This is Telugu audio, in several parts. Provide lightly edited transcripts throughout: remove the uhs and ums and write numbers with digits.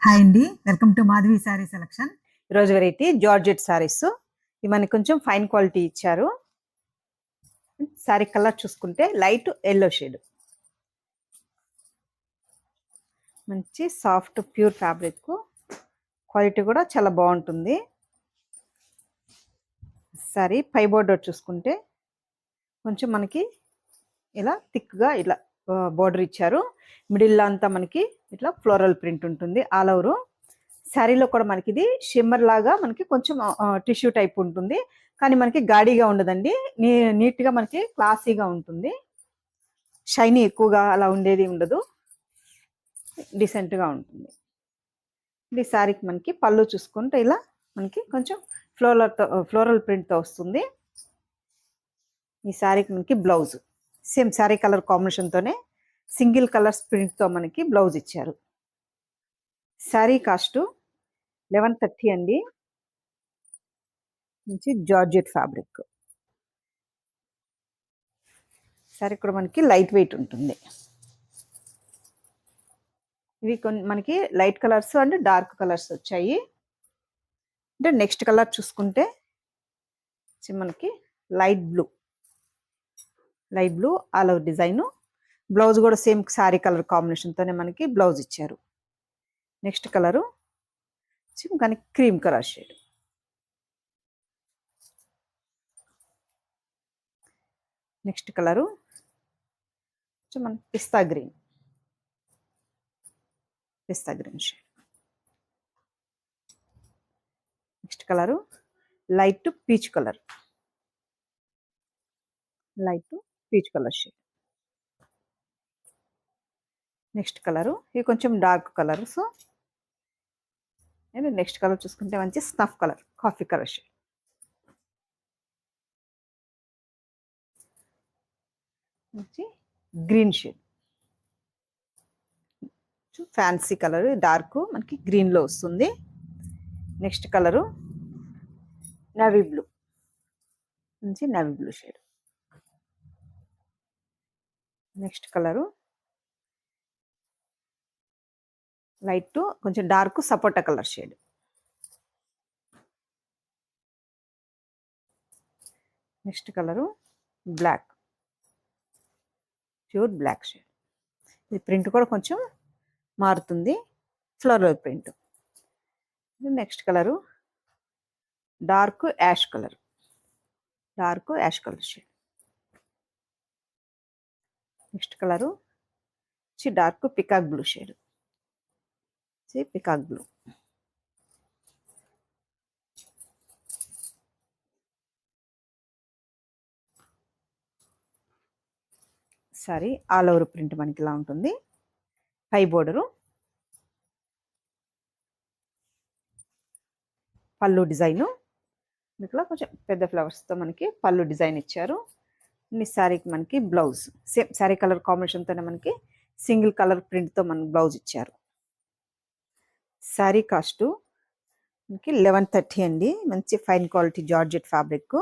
హాయ్ అండి, welcome to Madhavi sari selection. ఈరోజు వెరైటీ జార్జెట్ శారీస్. ఇవి మనకి కొంచెం ఫైన్ క్వాలిటీ ఇచ్చారు. శారీ కలర్ చూసుకుంటే లైట్ ఎల్లో షేడ్, మంచి సాఫ్ట్ ప్యూర్ ఫ్యాబ్రిక్, క్వాలిటీ కూడా చాలా బాగుంటుంది. శారీ పై బోర్డర్ చూసుకుంటే కొంచెం మనకి ఇలా థిక్గా ఇలా బోర్డర్ ఇచ్చారు. మిడిల్లో అంతా మనకి ఇట్లా ఫ్లోరల్ ప్రింట్ ఉంటుంది ఆల్ ఓవర్. శారీలో కూడా మనకి ఇది షిమ్మర్ లాగా మనకి కొంచెం టిష్యూ టైప్ ఉంటుంది, కానీ మనకి గాడిగా ఉండదండి. నీట్గా మనకి క్లాసీగా ఉంటుంది. షైనీ ఎక్కువగా అలా ఉండేది ఉండదు, డీసెంట్గా ఉంటుంది. ఈ శారీకి మనకి పళ్ళు చూసుకుంటే ఇలా మనకి కొంచెం ఫ్లోరల్ ప్రింట్తో వస్తుంది. ఈ శారీకి మనకి బ్లౌజ్ సేమ్ శారీ కలర్ కాంబినేషన్తోనే సింగిల్ కలర్ ప్రింట్తో మనకి బ్లౌజ్ ఇచ్చారు. శారీ కాస్ట్ 1130 అండి. మంచి జార్జెట్ ఫ్యాబ్రిక్. శారీ కూడా మనకి లైట్ వెయిట్ ఉంటుంది. ఇవి మనకి light colours and dark colours వచ్చాయి. అంటే నెక్స్ట్ కలర్ చూసుకుంటే మనకి light blue all over design. Blouse కూడా సేమ్ శారీ కలర్ కాంబినేషన్తోనే మనకి బ్లౌజ్ ఇచ్చారు. నెక్స్ట్ కలరు కానీ cream colour shade. Next colour మన పిస్తా green shade. Next colour light peach colour shade. Next colour ఇది కొంచెం dark colours. And next colour చూసుకుంటే మంచి snuff colour coffee colour shade. మంచి green shade, fancy colour dark మనకి గ్రీన్లో వస్తుంది. నెక్స్ట్ కలరు నేవీ బ్లూ, మంచి navy blue shade. Next colour light కొంచెం డార్క్ సపోటా colour shade. Next colour black, pure black shade. ఇది ప్రింట్ కూడా కొంచెం మారుతుంది, floral print. Next colour dark ash colour shade. Next colour dark peacock blue shade. Peacock blue. Sari all over print మనకి ఇలా ఉంటుంది. పై బోర్డరు, పళ్ళు డిజైను ఇక్కడ కొంచెం పెద్ద ఫ్లవర్స్తో మనకి పళ్ళు డిజైన్ ఇచ్చారు. ఈ శారీకి మనకి బ్లౌజ్ సేమ్ శారీ కలర్ కాంబినేషన్తోనే మనకి సింగిల్ కలర్ ప్రింట్తో మనకి బ్లౌజ్ ఇచ్చారు. శారీ కాస్ట్ మనకి 1130 అండి. మంచి fine quality georgette fabric.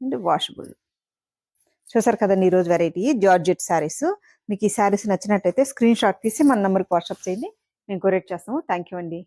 And washable. చూసారు కదండి ఈరోజు వెరైటీ జార్జెట్ శారీస్. మీకు ఈ శారీస్ నచ్చినట్టయితే స్క్రీన్ షాట్ తీసి మన నెంబర్కి వాట్సాప్ చేయండి, మేము కొరియర్ చేస్తాము. థ్యాంక్ యూ అండి.